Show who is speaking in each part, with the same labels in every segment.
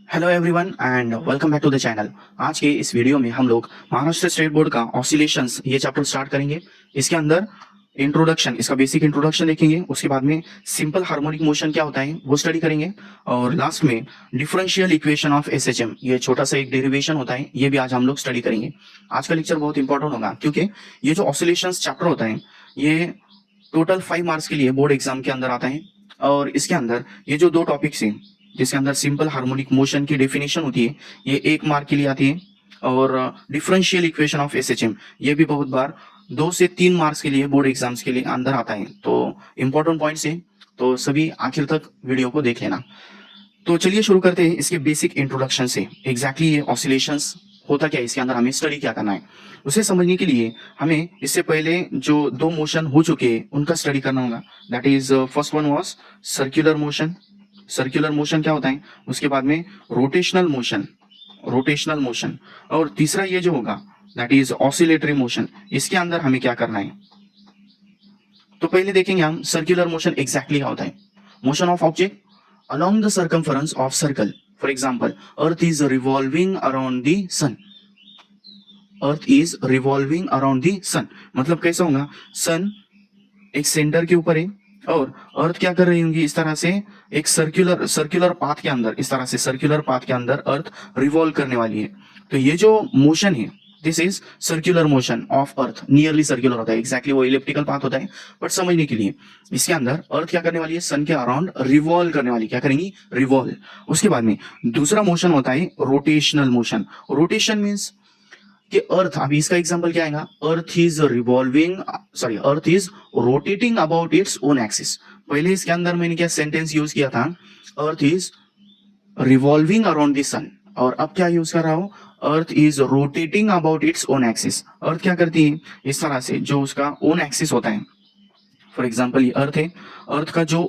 Speaker 1: Hello everyone and welcome back to the channel. आज के इस वीडियो में हम लोग महाराष्ट्र स्टेट बोर्ड का ऑसिलेशंस ये चैप्टर स्टार्ट करेंगे। इसके अंदर इंट्रोडक्शन, इसका बेसिक इंट्रोडक्शन देखेंगे। उसके बाद में सिंपल हार्मोनिक मोशन क्या होता है वो स्टडी करेंगे, और लास्ट में डिफरेंशियल इक्वेशन ऑफ एसएचएम, ये छोटा सा एक डेरिवेशन होता है, ये भी आज हम लोग स्टडी करेंगे। आज का लेक्चर बहुत इंपॉर्टेंट होगा क्योंकि ये जो ऑसिलेशंस चैप्टर होता है ये टोटल 5 मार्क्स के लिए बोर्ड एग्जाम के अंदर आता है। और इसके अंदर ये जो दो टॉपिक्स हैं जिसके अंदर सिंपल हार्मोनिक मोशन की डेफिनेशन होती है ये 1 मार्क के लिए आती है, और डिफरेंशियल इक्वेशन ऑफ एसएचएम ये भी बहुत बार 2 से 3 मार्क्स के लिए बोर्ड एग्जाम्स के लिए अंदर आता है। तो इंपॉर्टेंट पॉइंट्स है, तो सभी आखिर तक वीडियो को देख लेना। तो चलिए शुरू करते हैं इसके बेसिक इंट्रोडक्शन से। एग्जैक्टली ये ऑसिलेशंस होता क्या है, इसके अंदर हमें स्टडी क्या करना है, उसे समझने के लिए हमें इससे पहले जो दो मोशन हो चुके हैं उनका स्टडी करना होगा। That is first one was circular motion. Circular motion क्या होता है, उसके बाद में रोटेशनल मोशन, रोटेशनल मोशन, और तीसरा ये जो होगा दैट इज ऑसिलेटरी मोशन। इसके अंदर हमें क्या करना है, तो पहले देखेंगे हम सर्कुलर मोशन एग्जैक्टली क्या होता है। Motion of object along the circumference of circle. For example, Earth is revolving around the sun. Earth is revolving around the sun. मतलब कैसा होगा, सन एक सेंटर के ऊपर है और अर्थ क्या कर रही होंगी, इस तरह से एक सर्कुलर पाथ के अंदर, इस तरह से सर्कुलर पाथ के अंदर अर्थ रिवॉल्व करने वाली है। तो ये जो मोशन है this is circular motion of earth. Nearly circular होता है, एग्जैक्टली वो इलिप्टिकल पाथ होता है, बट समझने के लिए इसके अंदर अर्थ क्या करने वाली है, सन के अराउंड रिवॉल्व करने वाली, क्या करेंगी, रिवॉल्व। उसके बाद में दूसरा मोशन होता है रोटेशनल मोशन। रोटेशन मीन्स कि अर्थ, अभी इसका एग्जांपल क्या आएगा, earth is revolving, sorry earth is rotating about its own axis. पहले इसके अंदर मैंने क्या सेंटेंस यूज किया था, earth is revolving around the sun, और अब क्या यूज कर रहा हूं, earth is rotating about its own axis. Earth क्या करती है, इस तरह से जो उसका ओन एक्सिस होता है, फॉर एग्जाम्पल ये अर्थ है, अर्थ का जो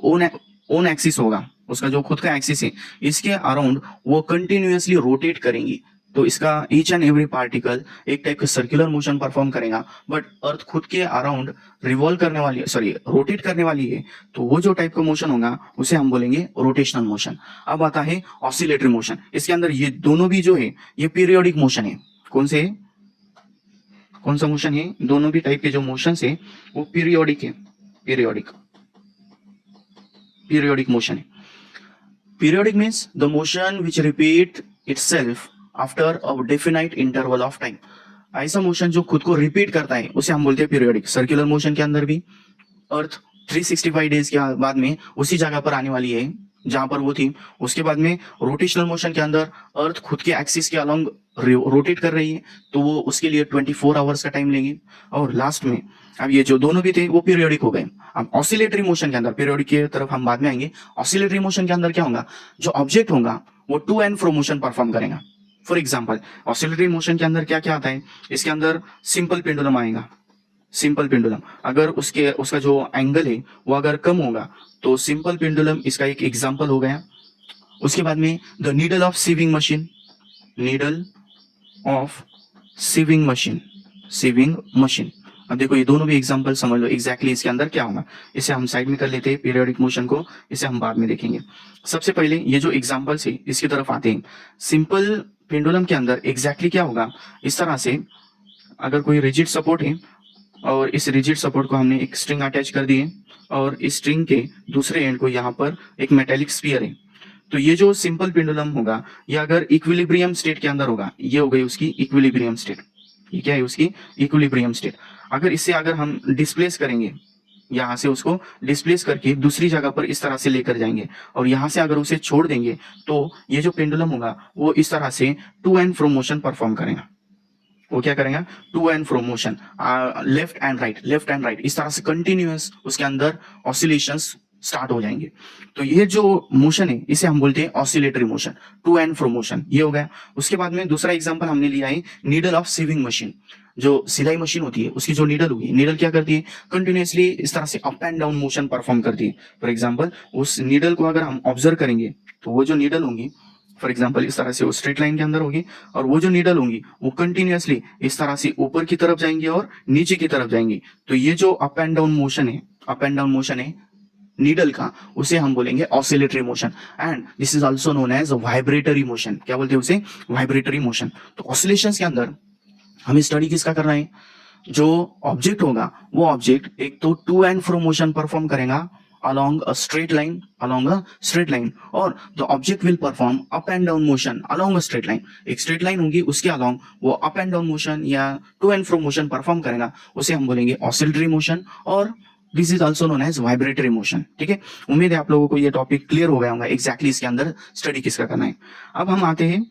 Speaker 1: ओन एक्सिस होगा, उसका जो खुद का एक्सिस है, इसके अराउंड वो कंटिन्यूअसली रोटेट करेंगी। तो इसका ईच एंड एवरी पार्टिकल एक टाइप का सर्कुलर मोशन परफॉर्म करेगा, बट अर्थ खुद के अराउंड रिवॉल्व करने वाली है, सॉरी रोटेट करने वाली है, तो वो जो टाइप का मोशन होगा उसे हम बोलेंगे रोटेशनल मोशन। अब आता है ऑसिलेटरी मोशन। इसके अंदर ये दोनों भी जो है ये पीरियोडिक मोशन है। कौन से, कौन सा मोशन है, दोनों भी टाइप के जो मोशन है वो पीरियोडिक है, पीरियोडिक मोशन है। Periodic means the motion which repeat itself after a definite interval of time. ऐसा मोशन जो खुद को रिपीट करता है उसे हम बोलते हैं पीरियोडिक। सर्कुलर मोशन के अंदर भी अर्थ 365 डेज के बाद में उसी जगह पर आने वाली है जहां पर वो थी। उसके बाद में रोटेशनल मोशन के अंदर अर्थ खुद के एक्सिस के अलोंग रोटेट कर रही है, तो वो उसके लिए 24 आवर्स का टाइम लेंगे। और लास्ट में अब ये जो दोनों भी थे वो पीरियोडिक हो गए। अब ऑसिलेटरी मोशन के अंदर, पीरियोडिक की तरफ हम बाद में आएंगे, ऑसिलेटरी मोशन के अंदर क्या होगा, जो ऑब्जेक्ट होगा वो to and fro motion perform करेगा। फॉर एग्जाम्पल ऑसिलेटरी मोशन के अंदर क्या क्या आता है, इसके अंदर सिंपल पेंडुलम आएगा। सिंपल पेंडुलम अगर उसका जो एंगल है वो अगर कम होगा तो सिंपल पेंडुलम इसका एक एग्जांपल हो गया। उसके बाद में the needle of sewing machine, needle of sewing machine, sewing machine. अब देखो ये दोनों भी एग्जांपल समझ लो एग्जैक्टली इसके अंदर क्या होगा। इसे हम साइड में कर लेते हैं, पीरियोडिक मोशन को इसे हम बाद में देखेंगे। सबसे पहले ये जो एग्जांपल्स है इसकी तरफ आते हैं। सिंपल पेंडुलम के अंदर एग्जैक्टली क्या होगा, इस तरह से अगर कोई रिजिड सपोर्ट है और इस रिजिड सपोर्ट को हमने एक स्ट्रिंग अटैच कर दी है, और इस स्ट्रिंग के दूसरे एंड को यहाँ पर एक मेटेलिक स्फीयर है, तो ये जो सिंपल पेंडुलम होगा ये अगर इक्विलिब्रियम स्टेट के अंदर होगा, ये हो गई उसकी इक्विलिब्रियम स्टेट। ये क्या है, उसकी इक्विलिब्रियम स्टेट। अगर इससे अगर हम डिस्प्लेस करेंगे, यहाँ से उसको डिस्प्लेस करके दूसरी जगह पर इस तरह से लेकर जाएंगे, और यहाँ से अगर उसे छोड़ देंगे तो ये जो पेंडुलम होगा वो इस तरह से to and fro motion perform करेगा। वो क्या करेगा, to and fro motion, left and right, left and right, इस तरह से कंटिन्यूअस उसके अंदर ऑसिलेशंस स्टार्ट हो जाएंगे। तो ये जो मोशन है इसे हम बोलते हैं oscillatory motion, to and fro motion, ये हो गया। उसके बाद में दूसरा एग्जांपल हमने लिया है नीडल ऑफ सीविंग मशीन। जो सिलाई मशीन होती है उसकी जो नीडल होगी, नीडल क्या करती है, कंटिन्यूअसली इस तरह से up and down motion perform करती है। फॉर एग्जाम्पल उस नीडल को अगर हम ऑब्जर्व करेंगे तो वो जो नीडल होंगी फॉर एग्जाम्पल इस तरह से वो स्ट्रेट लाइन के अंदर होगी, और वो जो नीडल होंगी वो कंटिन्यूअसली इस तरह से ऊपर की तरफ जाएंगी और नीचे की तरफ जाएंगी। तो ये जो अप एंड डाउन मोशन है, अप एंड डाउन मोशन है नीडल का, उसे हम बोलेंगे oscillatory motion, and this is also known as vibratory motion. क्या बोलते हैं उसे? Vibratory motion. तो ऑसिलेशंस के अंदर हमें स्टडी किसका करना है? जो ऑब्जेक्ट होगा वो ऑब्जेक्ट एक तो to and fro motion perform करेगा along a straight line, और the object will perform up and down motion along a straight line। एक straight line होगी, उसके along वो up and down motion या to and fro motion perform करेगा, उसे हम बोलेंगे oscillatory motion, और this is also known as vibratory motion. ठीक है, उम्मीद है आप लोगों को ये टॉपिक क्लियर हो गया होगा एग्जैक्टली इसके अंदर स्टडी किसका करना है। अब हम आते हैं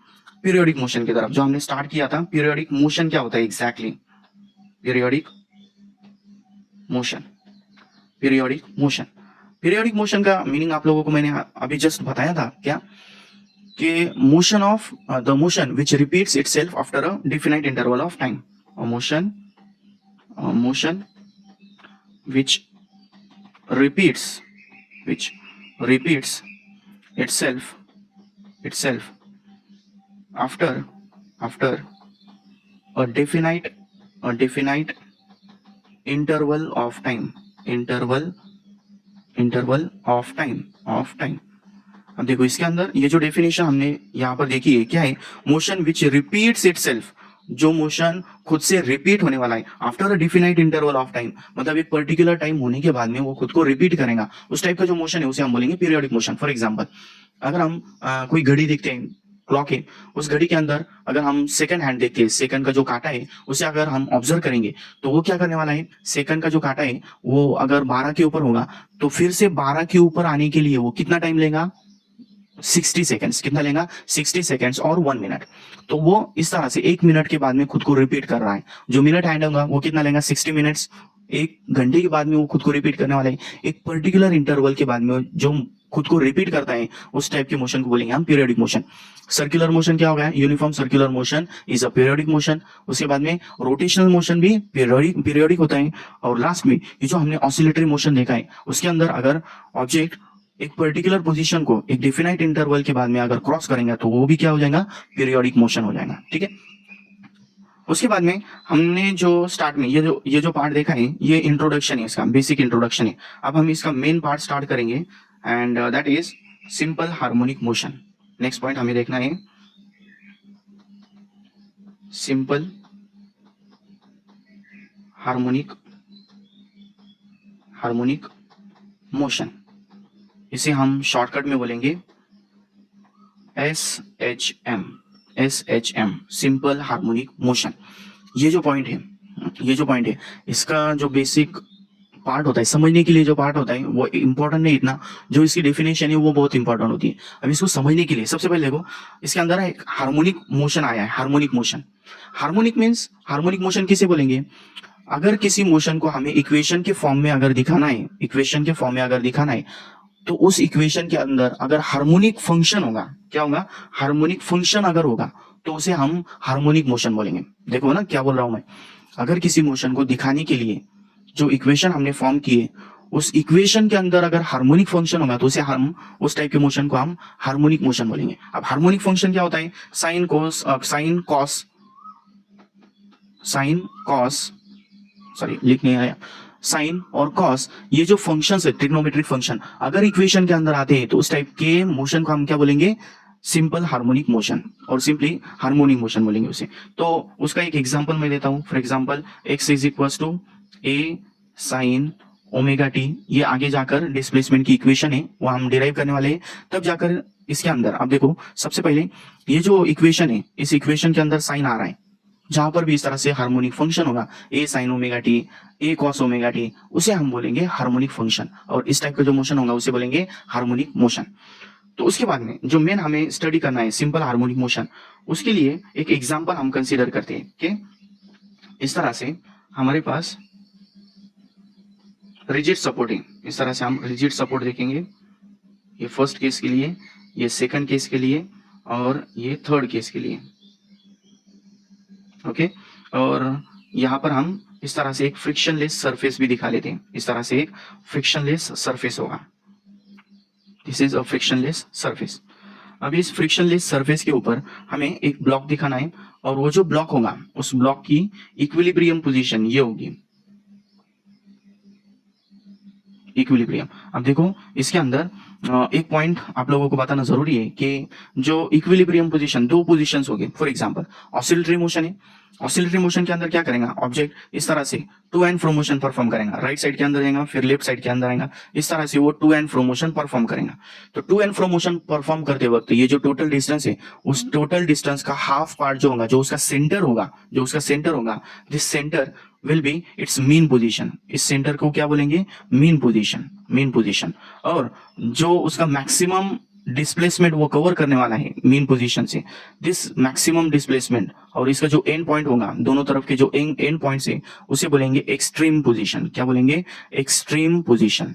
Speaker 1: पीरियोडिक मोशन की तरफ, जो हमने स्टार्ट किया था। पीरियोडिक मोशन क्या होता है exactly? Periodic motion, periodic motion, periodic motion का मीनिंग आप लोगों को मैंने अभी जस्ट बताया था क्या, कि motion of the motion which repeats itself after a definite interval of time. Motion which repeats itself after a definite interval of time, अब देखो इसके अंदर ये जो डेफिनेशन हमने यहाँ पर देखी है क्या है? मोशन विच रिपीट्स इटसेल्फ, जो मोशन खुद से रिपीट होने वाला है after a definite interval of time, मतलब एक पर्टिकुलर टाइम होने के बाद में वो खुद को रिपीट करेगा, उस टाइप का जो मोशन है उसे हम बोलेंगे पीरियोडिक मोशन। फॉर एग्जांपल, अगर हम कोई घड़ी देखते हैं, क्लॉक है, उस घड़ी के अंदर अगर हम सेकंड हैंड देखते हैं, सेकंड का जो कांटा है उसे अगर हम ऑब्जर्व करेंगे तो वो क्या करने वाला है? सेकंड का जो कांटा है वो अगर 12 के ऊपर होगा तो फिर से 12 के ऊपर आने के लिए वो कितना टाइम लेगा? 60 सेकेंड्स। कितना लेगा? 60 सेकेंड्स और 1 मिनट। तो वो इस तरह से 1 मिनट के बाद में खुद को रिपीट कर रहा है। जो मिनट हैंड होगा वो कितना लेगा? 60 मिनट्स। 1 घंटे के बाद में वो खुद को रिपीट करने वाला है। एक पर्टिकुलर इंटरवल के बाद में जो खुद को रिपीट करता है उस टाइप के मोशन को बोलेंगे हम पीरियोडिक मोशन। सर्कुलर मोशन क्या होगा? Uniform circular motion is a periodic motion. उसके बाद में रोटेशनल मोशन भी पीरियोडिक होता है। और लास्ट में ये जो हमने ऑसिलेटरी मोशन देखा है उसके अंदर अगर ऑब्जेक्ट एक पर्टिकुलर पोजीशन को एक डिफिनाइट इंटरवल के बाद में अगर क्रॉस करेंगे तो वो भी क्या हो जाएगा? पीरियोडिक मोशन हो जाएगा। ठीक है, उसके बाद में हमने जो स्टार्ट में ये जो पार्ट देखा है ये इंट्रोडक्शन है, इसका बेसिक इंट्रोडक्शन है। अब हम इसका मेन पार्ट स्टार्ट करेंगे and that is simple harmonic motion. Next point हमें देखना है सिंपल हार्मोनिक मोशन। इसे हम शॉर्टकट में बोलेंगे SHM, सिंपल हार्मोनिक मोशन। ये जो पॉइंट है इसका जो बेसिक पार्ट होता है, समझने के लिए जो पार्ट होता है वो इंपॉर्टेंट नहीं इतना, जो इसकी डेफिनेशन है वो बहुत इंपॉर्टेंट होती है। अब इसको समझने के लिए सबसे पहले देखो, इसके अंदर एक हार्मोनिक मोशन आया है। हार्मोनिक मोशन किसे बोलेंगे? अगर किसी मोशन को हमें इक्वेशन के फॉर्म में अगर दिखाना है तो उस इक्वेशन के अंदर अगर हार्मोनिक फंक्शन होगा, क्या होगा? हार्मोनिक फंक्शन अगर होगा तो उसे हम हार्मोनिक मोशन बोलेंगे। देखो ना क्या बोल रहा हूं मैं, अगर किसी मोशन को दिखाने के लिए जो इक्वेशन हमने फॉर्म किए उस इक्वेशन के अंदर अगर हार्मोनिक फंक्शन होगा तो उसे हम उस टाइप के मोशन को हम हार्मोनिक मोशन बोलेंगे। अब हार्मोनिक फंक्शन क्या होता है? साइन और कॉस, ये जो फंक्शंस है ट्रिग्नोमेट्रिक फंक्शन, अगर इक्वेशन के अंदर आते हैं तो उस टाइप के मोशन को हम क्या बोलेंगे? सिंपल हार्मोनिक मोशन, और सिंपली हार्मोनिक मोशन बोलेंगे उसे। तो उसका एक एग्जांपल मैं देता हूं। For example x is equal to a sin omega t, ये आगे जाकर डिस्प्लेसमेंट की इक्वेशन है वो हम डिराइव करने वाले हैं, तब जाकर इसके अंदर अब देखो सबसे पहले ये जो इक्वेशन है इस इक्वेशन के अंदर साइन आ रहा है, जहां पर भी इस तरह से हार्मोनिक फंक्शन होगा a sin omega T, a cos omega T, उसे हम बोलेंगे हार्मोनिक फंक्शन, और इस टाइप का जो मोशन होगा उसे बोलेंगे हार्मोनिक मोशन। तो उसके बाद में जो मेन हमें स्टडी करना है सिंपल हार्मोनिक मोशन, उसके लिए एक एग्जांपल हम कंसीडर करते हैं कि इस तरह से हमारे पास रिजिड सपोर्ट है। इस तरह से हम रिजिड सपोर्ट देखेंगे, ये फर्स्ट केस के लिए, ये सेकंड केस के लिए, और ये थर्ड केस के लिए। ओके, और यहाँ पर हम इस तरह से एक फ्रिक्शनलेस सरफेस भी दिखा लेते हैं। इस तरह से एक फ्रिक्शनलेस सरफेस होगा, this is a frictionless surface. अब इस फ्रिक्शनलेस सरफेस के ऊपर हमें एक ब्लॉक दिखाना है, और वो जो ब्लॉक होगा उस ब्लॉक की इक्विलिब्रियम पोजीशन ये होगी, इक्विलिब्रियम। अब देखो इसके अंदर एक पॉइंट आप लोगों को बताना जरूरी है कि जो इक्विलिब्रियम पोजीशन, दो पोजीशंस हो गए। फॉर एग्जांपल ऑसिलेटरी मोशन है, ऑसिलेटरी मोशन के अंदर क्या करेगा ऑब्जेक्ट, इस तरह से to and fro motion perform करेगा, राइट साइड के अंदर जाएगा फिर लेफ्ट साइड के अंदर आएगा, इस तरह से वो to and fro motion perform करेगा। तो to and fro motion perform करते वक्त ये जो टोटल डिस्टेंस है, उस टोटल डिस्टेंस का हाफ पार्ट जो होगा, जो उसका सेंटर होगा, this centre will be its mean position. इस सेंटर को क्या बोलेंगे, मीन पोजीशन। और जो उसका मैक्सिमम डिस्प्लेसमेंट वो कवर करने वाला है मीन पोजीशन से, दिस मैक्सिमम डिस्प्लेसमेंट और इसका जो एंड पॉइंट होगा, दोनों तरफ के जो एंड पॉइंट है उसे बोलेंगे एक्सट्रीम पोजीशन। क्या बोलेंगे, extreme position.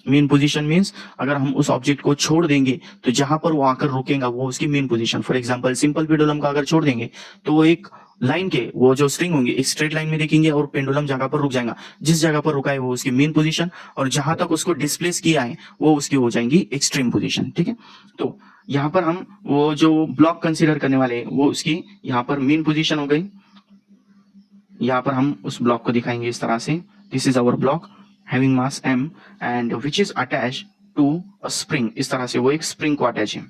Speaker 1: Mean position means अगर हम उस ऑब्जेक्ट को छोड़ देंगे तो जहां पर वो आकर रुकेगा वो उसकी mean position. For example simple pendulum का अगर छोड़ देंगे तो वो एक लाइन के वो जो स्ट्रिंग होंगे एक स्ट्रेट लाइन में देखेंगे और पेंडुलम जगह पर रुक जाएगा, जिस जगह पर रुका है वो उसकी मीन पोजीशन, और जहां तक उसको डिस्प्लेस किया है वो उसकी हो जाएंगी एक्सट्रीम पोजीशन। ठीक है, तो यहाँ पर हम वो जो ब्लॉक कंसीडर करने वाले हैं वो उसकी यहाँ पर मीन पोजीशन हो गई। यहाँ पर हम उस ब्लॉक को दिखाएंगे इस तरह से, this is our block having mass m and which is attached to a spring. इस तरह से वो एक स्प्रिंग को अटैच है।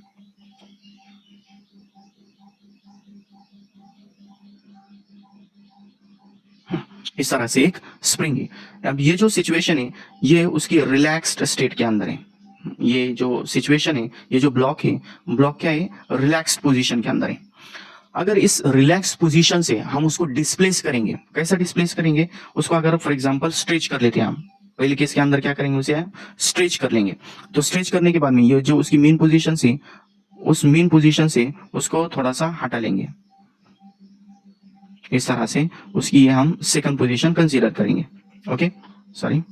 Speaker 1: इस तरह से एक स्प्रिंग है। अब ये जो सिचुएशन है ये उसकी रिलैक्स्ड स्टेट के अंदर है। ये जो सिचुएशन है, ये जो ब्लॉक है, ब्लॉक क्या है, रिलैक्स्ड पोजीशन के अंदर है। अगर इस रिलैक्स पोजीशन से हम उसको डिस्प्लेस करेंगे, कैसा डिस्प्लेस करेंगे उसको, अगर फॉर एग्जांपल स्ट्रेच कर लेते हैं हम, पहले केस के अंदर क्या करेंगे उसे स्ट्रेच कर लेंगे। तो स्ट्रेच करने के बाद में ये जो उसकी मेन पोजीशन से, उस मेन पोजीशन से उसको थोड़ा सा हटा लेंगे, इस तरह से उसकी ये हम सेकंड पोजीशन कंसीडर करेंगे। ओके सॉरी,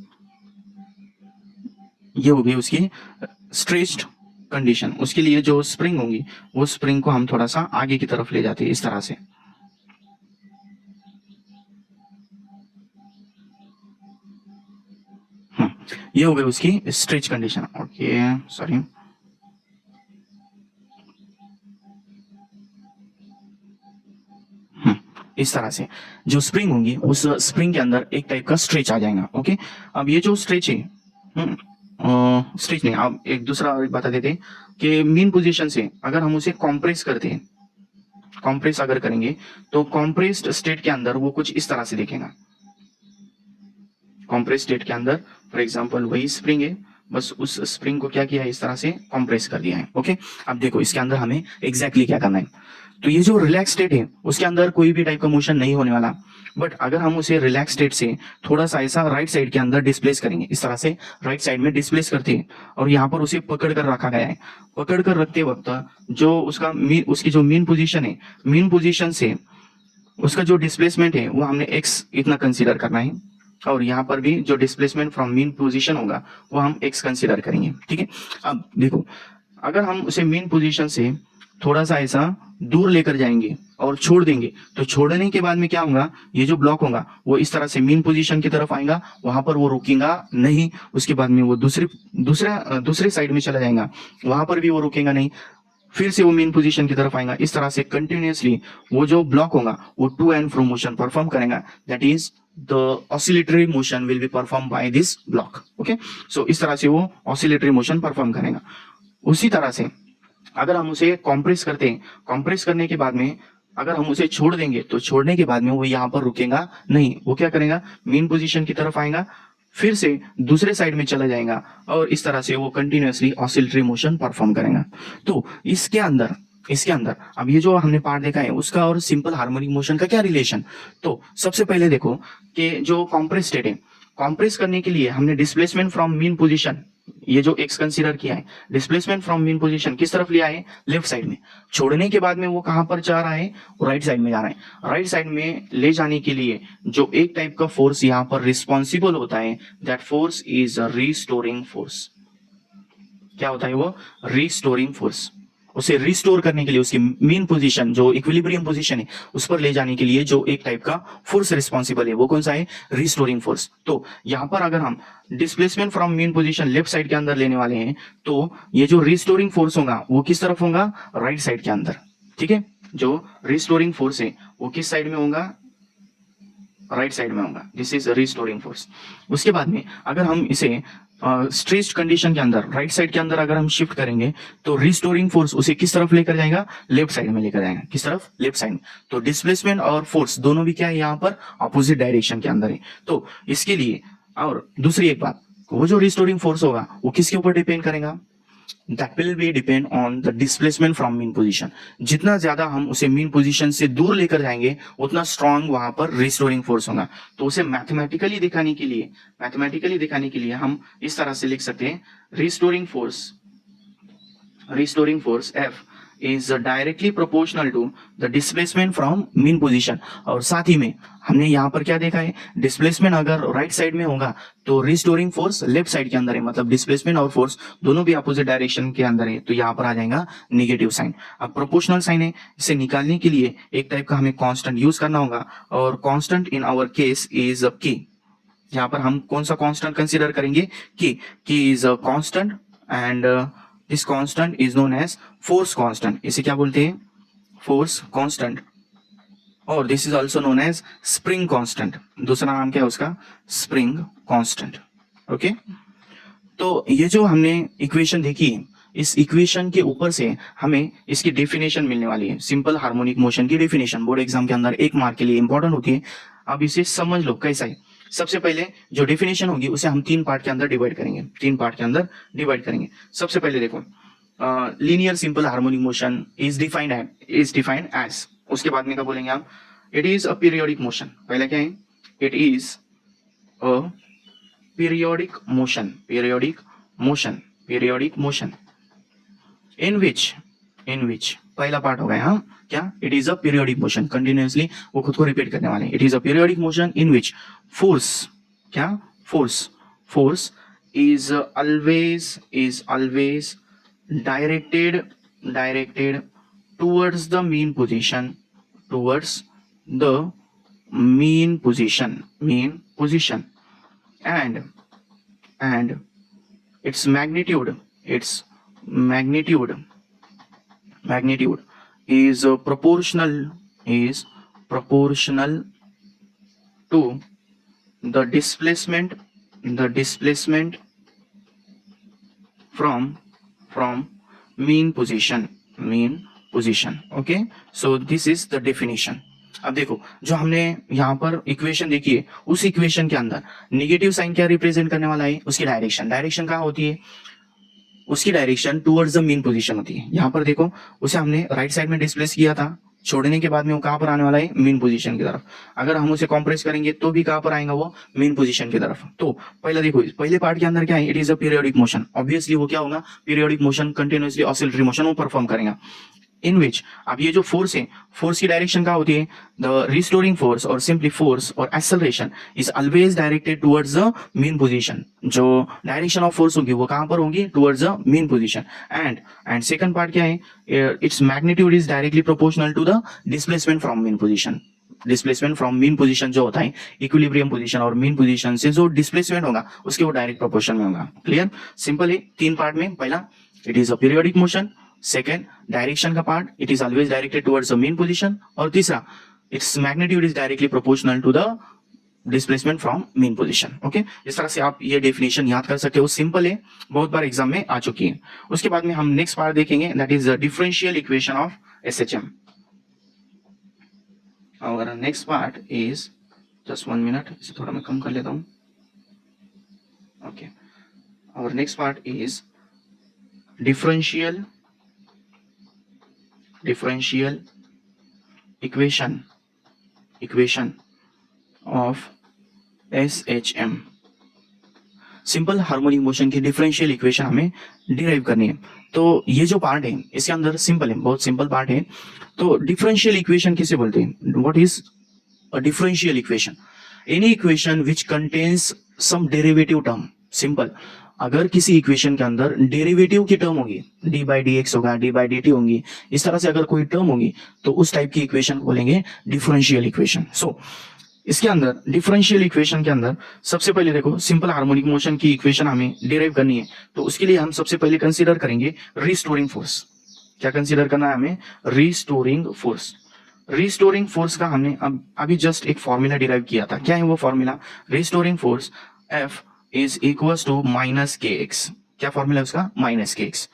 Speaker 1: ये हो गई उसकी स्ट्रेच्ड कंडीशन। उसके लिए जो स्प्रिंग होंगी वो स्प्रिंग को हम थोड़ा सा आगे की तरफ ले जाते हैं इस तरह से। ये हो गई उसकी स्ट्रेच कंडीशन। ओके सॉरी, इस तरह से जो स्प्रिंग होंगी उस स्प्रिंग के अंदर एक टाइप का स्ट्रेच आ जाएगा। ओके, अब ये जो स्ट्रेच है, स्ट्रेच नहीं, अब एक दूसरा बता देते हैं कि मीन पोजीशन से अगर हम उसे कॉम्प्रेस करते हैं, कॉम्प्रेस अगर करेंगे तो कॉम्प्रेस्ड स्टेट के अंदर वो कुछ इस तरह से दिखेगा। कॉम्प्रेस स्टेट के अंदर फॉर एग्जांपल वही स्प्रिंग है, बस उस स्प्रिंग को क्या किया है, इस तरह से कॉम्प्रेस कर दिया है। ओके, अब देखो इसके अंदर हमें एग्जैक्टली क्या करना है। तो ये जो रिलैक्स स्टेट है उसके अंदर कोई भी टाइप का मोशन नहीं होने वाला, बट अगर हम उसे रिलैक्स स्टेट से थोड़ा सा ऐसा राइट साइड के अंदर डिस्प्लेस करेंगे, इस तरह से राइट साइड में डिस्प्लेस करते हैं और यहाँ पर उसे पकड़ कर रखा गया है। पकड़ कर रखते वक्त जो उसकी जो मेन पोजीशन है, मेन पोजीशन से उसका जो डिस्प्लेसमेंट है वो हमने x इतना कंसीडर करना है, और यहाँ पर भी जो डिस्प्लेसमेंट फ्रॉम मीन पोजीशन होगा वो हम x कंसीडर करेंगे। ठीक है, अब देखो अगर हम उसे मीन पोजीशन से थोड़ा सा ऐसा दूर लेकर जाएंगे और छोड़ देंगे, तो छोड़ने के बाद में क्या होगा, ये जो ब्लॉक होगा वो इस तरह से मीन पोजीशन की तरफ आएगा, वहां पर वो रुकेगा नहीं, उसके बाद में वो दूसरे साइड में चला जाएगा, वहां पर भी वो रुकेगा नहीं, फिर से वो मेन पोजीशन की तरफ आएगा। इस तरह से कंटिन्यूअसली वो जो ब्लॉक होगा वो to and fro motion perform करेगा, that is the oscillatory motion will be perform by this block. Okay, so इस तरह से वो ऑसिलेटरी मोशन परफॉर्म करेगा। उसी तरह से अगर हम उसे कॉम्प्रेस करते हैं, कॉम्प्रेस करने के बाद में अगर हम उसे छोड़ देंगे तो छोड़ने के बाद में वो यहाँ पर रुकेगा नहीं, वो क्या करेगा, मेन पोजीशन की तरफ आएगा, फिर से दूसरे साइड में चला जाएगा और इस तरह से वो कंटिन्यूअसली ऑसिलेटरी मोशन परफॉर्म करेगा। तो इसके अंदर अब ये जो हमने पार्ट देखा है उसका और सिंपल हार्मोनिक मोशन का क्या रिलेशन। तो सबसे पहले देखो कि जो कॉम्प्रेस स्टेट है, कॉम्प्रेस करने के लिए हमने डिस्प्लेसमेंट फ्रॉम मीन पोजीशन, ये जो x कंसीडर किया है, डिस्प्लेसमेंट फ्रॉम मीन पोजीशन किस तरफ लिया है, लेफ्ट साइड में। छोड़ने के बाद में वो कहां पर जा रहा है, राइट साइड में जा रहा है। राइट साइड में ले जाने के लिए जो एक टाइप का फोर्स यहां पर रिस्पॉन्सिबल होता है, that force is a restoring force. क्या होता है वो, रीस्टोरिंग फोर्स। उसे रिस्टोर करने के लिए उसकी मेन पोजीशन जो इक्विलिब्रियम पोजीशन है उस पर ले जाने के लिए जो एक टाइप का फोर्स रिस्पॉन्सिबल है वो कौन सा है, रिस्टोरिंग फोर्स। तो यहाँ पर अगर हम displacement from main position left side के अंदर लेने वाले हैं तो ये जो रिस्टोरिंग फोर्स होगा वो किस तरफ होगा, राइट साइड के अंदर। ठीक है, जो रिस्टोरिंग फोर्स है वो किस साइड में होगा, राइट साइड में होगा, दिस इज रिस्टोरिंग फोर्स। उसके बाद में अगर हम इसे स्ट्रेस्ड कंडीशन के अंदर राइट साइड के अंदर अगर हम शिफ्ट करेंगे तो रिस्टोरिंग फोर्स उसे किस तरफ लेकर जाएगा, लेफ्ट साइड में लेकर जाएगा। किस तरफ, लेफ्ट साइड में। तो डिस्प्लेसमेंट और फोर्स दोनों भी क्या है यहाँ पर, अपोजिट डायरेक्शन के अंदर है। तो इसके लिए और दूसरी एक बात, वो जो रिस्टोरिंग फोर्स होगा वो किसके ऊपर डिपेंड करेगा, that will be depend on the displacement from mean position। जितना ज्यादा हम उसे मीन पोजीशन से दूर लेकर जाएंगे उतना स्ट्रांग वहां पर रिस्टोरिंग फोर्स होगा। तो उसे मैथमेटिकली दिखाने के लिए हम इस तरह से लिख सकते हैं, restoring force F is directly proportional to the displacement from mean position। और साथ ही में हमने यहाँ पर क्या देखा है, डिस्प्लेसमेंट अगर राइट साइड में होगा तो रिस्टोरिंग फोर्स लेफ्ट साइड के अंदर है, मतलब डिस्प्लेसमेंट और फोर्स दोनों भी अपोजिट डायरेक्शन के अंदर है। तो यहाँ पर आ जाएगा नेगेटिव साइन। अब प्रोपोर्शनल साइन है, इसे निकालने के लिए एक टाइप का हमें कांस्टेंट यूज करना होगा, और constant in our case is k. यहाँ पर हम कौन सा कांस्टेंट कंसीडर करेंगे, k is a constant, and this constant is known as force constant. इसे क्या बोलते हैं, फोर्स कांस्टेंट, और this is also known as spring constant. दूसरा नाम क्या है उसका, स्प्रिंग कांस्टेंट। ओके, तो ये जो हमने इक्वेशन देखी है, इस इक्वेशन के ऊपर से हमें इसकी डेफिनेशन मिलने वाली है। सिंपल हार्मोनिक मोशन की डेफिनेशन बोर्ड एग्जाम के अंदर 1 मार्क के लिए इंपॉर्टेंट होती है। अब इसे समझ लो कैसा है। सबसे पहले जो डेफिनेशन होगी उसे हम 3 पार्ट के अंदर डिवाइड करेंगे। सबसे पहले देखो, linear simple harmonic motion is defined as, उसके बाद में क्या बोलेंगे हम, it is a periodic motion. पहले क्या है, it is a periodic motion in which पहला पार्ट हो गया यहाँ क्या, it is a periodic motion. Continuously वो खुद को रिपीट करने वाले हैं। It is a periodic motion in which force is always directed towards the mean position and its magnitude is proportional to the displacement from mean position। Okay, so this is the definition। अब देखो, जो हमने यहाँ पर equation देखी है, उस equation के अंदर नेगेटिव साइन क्या रिप्रेजेंट करने वाला है, उसकी डायरेक्शन कहाँ होती है, उसकी direction towards the mean position होती है। यहाँ पर देखो, उसे हमने राइट साइड में डिस्प्लेस किया था, छोड़ने के बाद में वो कहाँ पर आने वाला है, मीन पोजीशन की तरफ। अगर हम उसे कॉम्प्रेस करेंगे तो भी कहाँ पर आएगा, वो मीन पोजीशन की तरफ। तो पहला देखो, पहले पार्ट के अंदर क्या है, it is a periodic motion. Obviously वो क्या होगा, periodic motion, continuously oscillatory motion वो परफॉर्म करेगा। इन विच, अब ये जो फोर्स है, फोर्स की डायरेक्शन क्या होती है, द रिस्टोरिंग फोर्स और सिंपली फोर्स और acceleration is always directed towards the mean position. जो डायरेक्शन ऑफ फोर्स होगी वो कहां पर होगी, towards the mean position. And second part क्या है, its magnitude is directly proportional to the displacement from mean position. Displacement from mean position जो होता है, इक्विलिब्रियम पोजीशन और मीन पोजीशन से जो डिस्प्लेसमेंट होगा उसके वो डायरेक्ट प्रोपोर्शन में होगा। क्लियर, सिंपल है। 3 पार्ट में, पहला it is a periodic motion, second direction का part it is always directed towards the mean position, और तीसरा its magnitude is directly proportional to the displacement from mean position. Okay, इस तरह से आप ये डेफिनेशन याद कर सकते हो, सिंपल है, बहुत बार एग्जाम में आ चुकी है। उसके बाद में हम नेक्स्ट पार्ट देखेंगे, that is the differential equation of SHM। और next part is, just 1 minute, इसे थोड़ा मैं कम कर लेता हूं। ओके, और next part is differential equation of SHM। Simple harmonic motion की डिफरेंशियल इक्वेशन हमें डिराइव करनी है। तो ये जो पार्ट है इसके अंदर सिंपल है, बहुत सिंपल पार्ट है। तो डिफरेंशियल इक्वेशन किसे बोलते हैं, what is a differential equation, any equation which contains some derivative term. Simple, अगर किसी इक्वेशन के अंदर डेरिवेटिव की टर्म होगी, d/dx होगा, d/dt होंगी, इस तरह से अगर कोई टर्म होगी तो उस टाइप की इक्वेशन बोलेंगे डिफरेंशियल इक्वेशन। सो इसके अंदर डिफरेंशियल इक्वेशन के अंदर सबसे पहले देखो, सिंपल हार्मोनिक मोशन की इक्वेशन हमें डिराइव करनी है, तो उसके लिए हम सबसे पहले कंसीडर करेंगे रिस्टोरिंग फोर्स। क्या कंसीडर करना है हमें, रिस्टोरिंग फोर्स। रिस्टोरिंग फोर्स का हमने अभी जस्ट एक फॉर्मूला डिराइव किया था। क्या है वो formula? Restoring force F is equal to minus k x. क्या फॉर्मूला है उसका? Minus k x.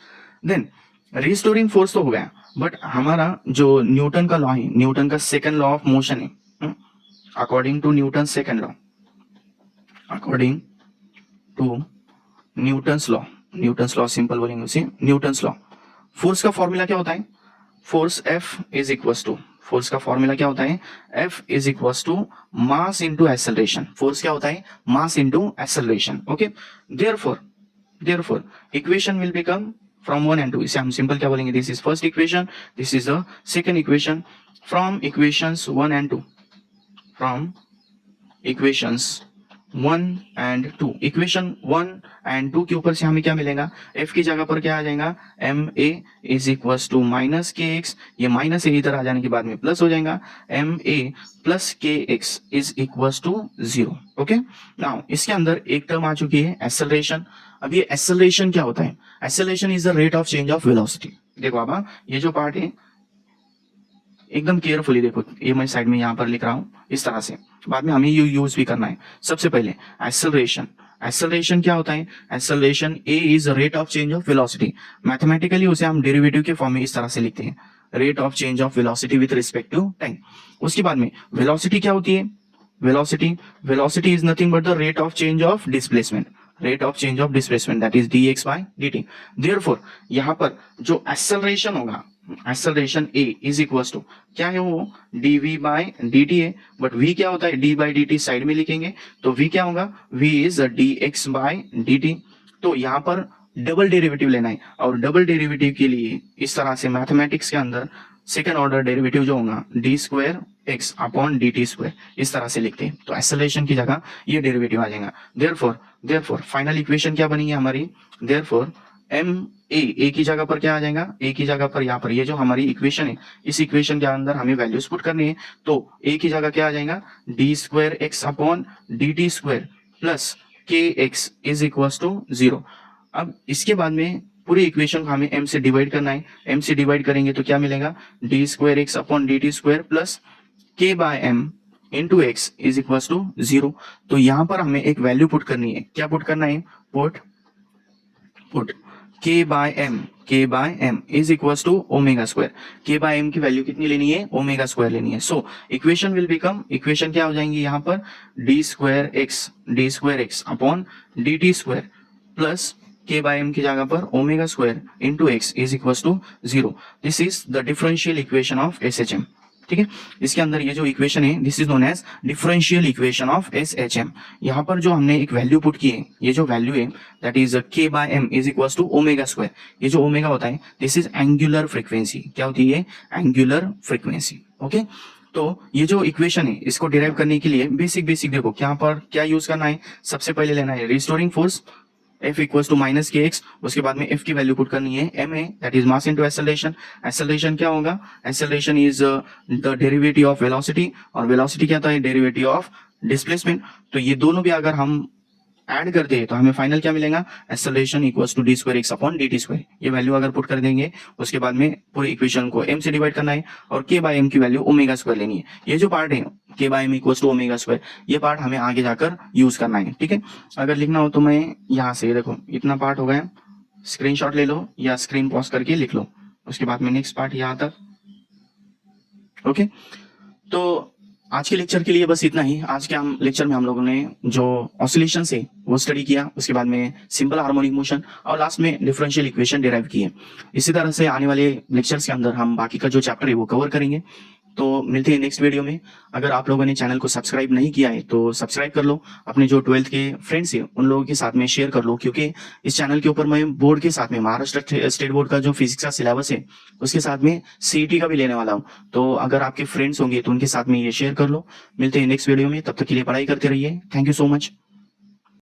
Speaker 1: Then restoring force तो हो गया, बट हमारा जो न्यूटन का लॉ है, न्यूटन का सेकंड लॉ ऑफ मोशन है, according to Newton second law, according to Newton's law simple बोलेंगे उसे, न्यूटन्स लॉ। फोर्स का फॉर्मूला क्या होता है? Force F is equal to, force का फॉर्मूला क्या होता है? F is equal to mass into acceleration. Force क्या होता है? Mass into acceleration. Okay, therefore equation will become from 1 and 2। इसे हम सिंपल क्या बोलेंगे? This is first equation, this is the second equation. From equations 1 and 2, from equations 1 and 2, equation 1 and 2 के ऊपर से हमें क्या मिलेगा? F की जगह पर क्या आ जाएगा? MA is equal to minus k x, ये माइनस ए इधर आ जाने के बाद में प्लस हो जाएगा, MA plus k x is equal to 0। Okay, now इसके अंदर एक टर्म आ चुकी है एक्सेलरेशन। अब ये एक्सेलरेशन क्या होता है? Acceleration is the rate of change of velocity. देखो अब ये जो पार्ट है एकदम केयरफुली देखो, ये मैं साइड में यहाँ पर लिख रहा हूँ इस तरह से, बाद में हमें यूज भी करना है। सबसे पहले एक्सेलरेशन क्या होता है? Acceleration a is rate of change of velocity. Mathematically उसे हम डेरिवेटिव के फॉर्म में इस तरह से लिखते हैं, rate of change of velocity with respect to time. उसके बाद में वेलोसिटी क्या होती है? Velocity is nothing but the rate of change of displacement, rate of change of displacement, that is dx by dt। Therefore यहाँ पर जो acceleration होगा, acceleration a is equal to क्या है? वो dv by dt है, बट v क्या होता है? d by dt साइड में लिखेंगे तो v क्या होगा? v is dx by dt। तो यहाँ पर डबल डेरिवेटिव लेना है, और डबल डेरिवेटिव के लिए इस तरह से मैथमेटिक्स के अंदर सेकेंड ऑर्डर डेरिवेटिव जो होगा D square x upon D T square, इस तरह से लिखते हैं। तो एक्सेलरेशन की जगह ये डेरिवेटिव आ जाएगा। देयरफॉर फाइनल इक्वेशन क्या बनी है हमारी? देयरफॉर ए की जगह पर क्या आ जाएगा? ए की जगह पर यहाँ पर ये जो हमारी इक्वेशन है, इस इक्वेशन के अंदर हमें वैल्यूज पुट करनी है। तो ए की जगह क्या आ जाएगा? D square x upon D T square plus k x is equal to 0। अब इसके बाद में पूरी इक्वेशन को हमें m से डिवाइड करना है। m से डिवाइड करेंगे तो क्या मिलेगा? D square x upon D T square plus K by M into x is equal to 0। तो यहाँ पर हमें एक वैल्यू पुट करनी है। क्या पुट करना है? Put k by m is equal to omega square. k by m की वैल्यू कितनी लेनी है? ओमेगा स्क्वायर लेनी है। So equation will become, equation क्या हो जाएंगी यहाँ पर? D square x upon D T square plus k by m की जगह पर omega square into x is equal to 0। This is the differential equation of SHM। ठीक है, इसके अंदर ये जो इक्वेशन है this is known as differential equation of SHM। यहाँ पर जो हमने एक वैल्यू पुट की है, ये जो वैल्यू है that is k by m is equal to omega square. ये जो ओमेगा होता है दिस इज एंगुलर फ्रीक्वेंसी। क्या होती है? Angular frequency. ओके, तो ये जो इक्वेशन है इसको डिराइव करने के लिए बेसिक देखो यहाँ पर क्या यूज करना है। सबसे पहले लेना है restoring force F equals to minus k x. उसके बाद में F की वैल्यू पुट करनी है ma, that is mass into acceleration. Acceleration क्या होगा? Acceleration is the derivative of velocity, और वेलोसिटी क्या था? Derivative of displacement. तो ये दोनों भी अगर हम ऐड करते हैं तो हमें फाइनल क्या मिलेगा? Acceleration equals to d square x upon D T square. ये वैल्यू अगर पुट कर देंगे उसके बाद में पूरी इक्वेशन को m से डिवाइड करना है, और k बाय m की वैल्यू ओमेगा स्क्वायर लेनी है। ये जो पार्ट है k by m equals to omega square, ये पार्ट हमें आगे जाकर यूज करना है। ठीक है, अगर लिखना हो तो मैं यहाँ से देखो इतना पार्ट हो गया, स्क्रीनशॉट ले लो या स्क्रीन पॉज करके लिख लो, उसके बाद में नेक्स्ट पार्ट यहाँ तक। ओके, तो आज के लेक्चर के लिए बस इतना ही। आज के हम लेक्चर में हम लोगों ने जो ऑसिलेशन है वो स्टडी किया, उसके बाद में सिंपल हार्मोनिक मोशन, और लास्ट में डिफरेंशियल इक्वेशन डिराइव किए। इसी तरह से आने वाले लेक्चर्स के अंदर हम बाकी का जो चैप्टर है वो कवर करेंगे। तो मिलते हैं नेक्स्ट वीडियो में। अगर आप लोगों ने चैनल को सब्सक्राइब नहीं किया है तो सब्सक्राइब कर लो, अपने जो 12th के फ्रेंड्स हैं उन लोगों के साथ में शेयर कर लो, क्योंकि इस चैनल के ऊपर मैं बोर्ड के साथ में महाराष्ट्र स्टेट बोर्ड का जो फिजिक्स का सिलेबस है उसके साथ में CET का भी लेने वाला हूँ। तो अगर आपके फ्रेंड्स होंगे तो उनके साथ में ये शेयर कर लो। मिलते हैं नेक्स्ट वीडियो में, तब तक के लिए पढ़ाई करते रहिए। Thank you so much.